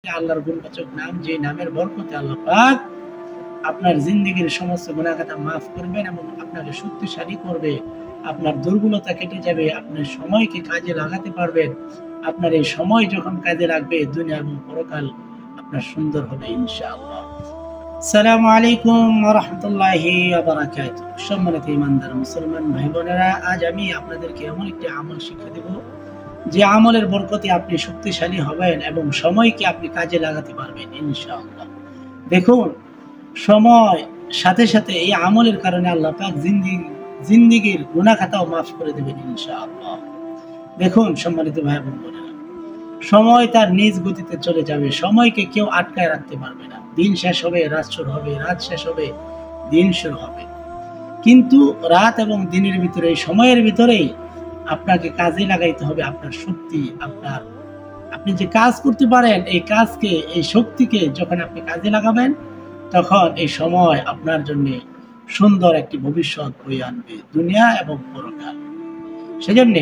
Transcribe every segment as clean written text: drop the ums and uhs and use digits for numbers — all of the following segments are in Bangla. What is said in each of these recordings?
আল্লাহর গুণবাচক নাম, যে নামের বরকতে আল্লাহ পাক আপনার জিন্দেগীর সমস্ত গুনাহ খাতা মাফ করবেন এবং আপনাকে শক্তিশালী করবে। আপনার দুর্বলতা কেটে যাবে, আপনার সময়কে কাজে লাগাতে পারবেন। আপনার এই সময় যখন কাজে লাগবে, দুনিয়া এবং পরকাল আপনার সুন্দর হবে ইনশাআল্লাহ। আসসালামু আলাইকুম ওয়া রাহমাতুল্লাহি ওয়া বারাকাতুহু। সম্মানিত ঈমানদার মুসলমান ভাই বোনেরা, আজ আমি আপনাদেরকে এমন একটি আমল শিক্ষা দেব যে আমলের বরকতে আপনি শক্তিশালী হবেন এবং সময়কে আপনি কাজে লাগাতে পারবেন ইনশাআল্লাহ। দেখুন, সময় সাথে সাথে এই আমলের কারণে আল্লাহ পাক জিন্দেগীর গুনাহ খাতাও মাফ করে দেবেন ইনশাআল্লাহ। দেখুন সম্মানিত ভাই বোনেরা, সময় তার নিজ গতিতে চলে যাবে। সময়কে কেউ আটকায় রাখতে পারবে না। দিন শেষ হবে, রাত শুরু হবে, রাত শেষ হবে, দিন শুরু হবে। কিন্তু রাত এবং দিনের ভিতরে, এই সময়ের ভিতরেই আপনাকে কাজে লাগাইতে হবে আপনার শক্তি। আপনি যে কাজ করতে পারেন, এই কাজকে, এই শক্তিকে যখন আপনি কাজে লাগাবেন, তখন এই সময় আপনার জন্য সুন্দর একটি ভবিষ্যৎ বয়ে আনবে, দুনিয়া এবং পরকাল। সেজন্য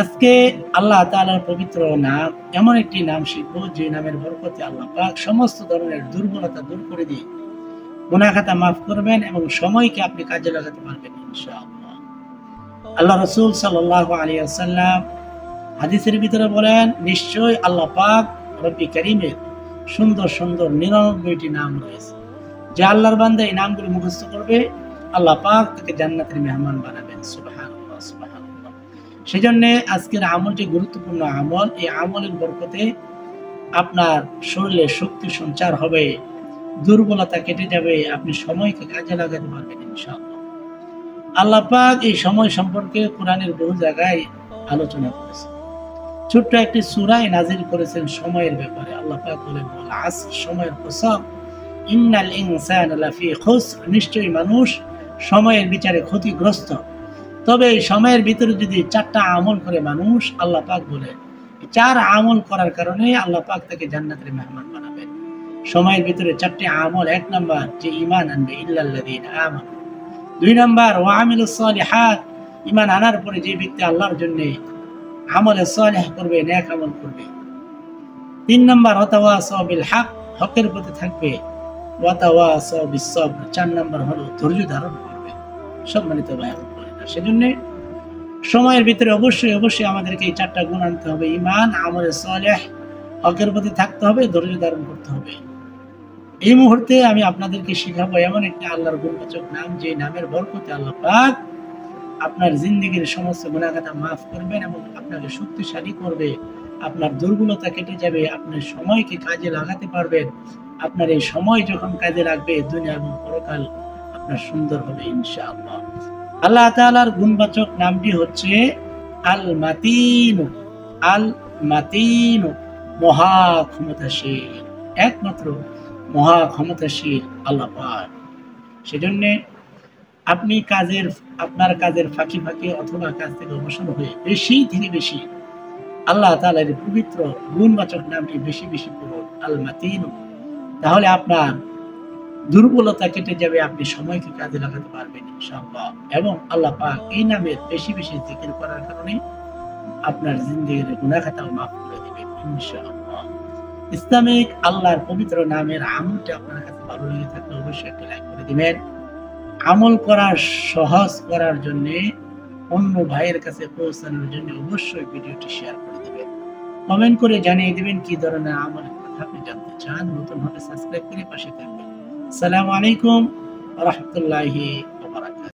আজকে আল্লাহ তাআলার পবিত্র নাম, এমন একটি নাম শিখবো যে নামের বরকতে আল্লাহ পাক সমস্ত ধরনের দুর্বলতা দূর করে দিয়ে গুনাহ খাতা মাফ করবেন এবং সময়কে আপনি কাজে লাগাতে পারবেন ইনশাআল্লাহ। আল্লাহ রাসূল সাল্লাল্লাহু আলাইহি ওয়াসাল্লাম হাদিসের ভিতরে বলেন, নিশ্চয়ই আল্লাহ পাক রব্বি কারীমের সুন্দর সুন্দর 99টি নাম রয়েছে। যে আল্লাহর বান্দা এই নামগুলো মুখস্থ করবে, আল্লাহ পাক তাকে জান্নাতের মেহমান বানাবেন। সুবহানাল্লাহ, সুবহানাল্লাহ। সেজন্য আজকের আমলটি গুরুত্বপূর্ণ আমল। এই আমলের বরকতে আপনার শরীরে শক্তি সঞ্চার হবে, দুর্বলতা কেটে যাবে, আপনি সময়কে কাজে লাগাতে পারবেন ইনশাআল্লাহ। আল্লাহ পাক এই সময় সম্পর্কে কোরআনের বহু জায়গায় আলোচনা করেছেন। ছোট্ট একটি সূরায় নাজিল করেছেন সময়ের ব্যাপারে। আল্লাহ পাক বলেন, ওয়াল আসর, সময়ের কসম, ইন্নাল ইনসানা লাফি খুসর, নিশ্চয়ই মানুষ সময়ের বিচারে ক্ষতিগ্রস্ত। তবে এই সময়ের ভিতরে যদি 4টা আমল করে মানুষ, আল্লাহ পাক বলে 4 আমল করার কারণে আল্লাহ পাক তাকে জান্নাতের মেহমান বানাবেন। সময়ের ভিতরে 4টি আমল। 1 নাম্বার, যে ঈমান আনবে, ইল্লাল্লাযীনা আমানু। 2 নাম্বার, ওয়া আমিলুস সালিহাত, ঈমান আনার পরে যে ব্যক্তি আল্লাহর জন্য আমলে সালেহ করবে, নেক আমল করবে। 3 নাম্বার, ওয়াতাওয়াসাউ বিল হক, হকের পথে থাকবে। ওয়াতাওয়াসাউ বিস সবর, 4 নাম্বার হলো ধৈর্য ধারণ করবে। সম্মানিত ভাই বোনেরা, সেজন্য সময়ের ভিতরে অবশ্যই আমাদেরকে এই 4টা গুণ আনতে হবে: ঈমান, আমলে সালেহ, হকের প্রতি থাকতে হবে, ধৈর্য ধারণ করতে হবে। এই মুহূর্তে আমি আপনাদেরকে শেখাবো এমন একটি আল্লাহর গুণবাচক নাম, যে নামের বরকতে আল্লাহ পাক আপনার জিন্দেগীর সমস্ত গুনাহ খাতা মাফ করবেন এবং আপনাকে শক্তিশালী করবে। আপনার দুর্বলতা কেটে যাবে, আপনার সময়কে কাজে লাগাতে পারবেন। আপনার এই সময় যখন কাজে লাগবে, দুনিয়া এবং পরকাল আপনার সুন্দর হবে ইনশাআল্লাহ। আল্লাহ তাআলার গুণবাচক নামটি হচ্ছে আল মাতিন। আল মাতিন, মহা ক্ষমতাশীল, একমাত্র মহা ক্ষমতাশীল আল্লাহ পাক। সেজন্য আপনি আপনার কাজের ফাঁকি অথবা কাজ থেকে অবসর হয়ে বেশি থেকে বেশি আল্লাহ তাআলার পবিত্র গুণবাচক নামটি বেশি বেশি পড়ুন, আল মাতিন। তাহলে আপনার দুর্বলতা কেটে যাবে, আপনি সময়কে কাজে লাগাতে পারবেন ইনশাআল্লাহ। এবং আল্লাহ পাক এই নামের বেশি বেশি জিকির করার কারণে আপনার জিন্দেগীর গুনাহ খাতাও মাফ করে দিবেন ইনশাআল্লাহ। ইসলামিক আল্লাহর পবিত্র নামের আমলটি আপনার কাছে ভালো লেগে থাকলে অবশ্যই একটা লাইক করে দিবেন। আমল করার সহজ করার জন্য, অন্য ভাইয়ের কাছে পৌঁছানোর জন্য অবশ্যই ভিডিওটি শেয়ার করে দিবেন। কমেন্ট করে জানিয়ে দিবেন কি ধরনের আমলের কথা আপনি জানতে চান। নতুন হলে সাবস্ক্রাইব করে পাশে থাকবেন। আসসালামু আলাইকুম ওয়া রাহমাতুল্লাহি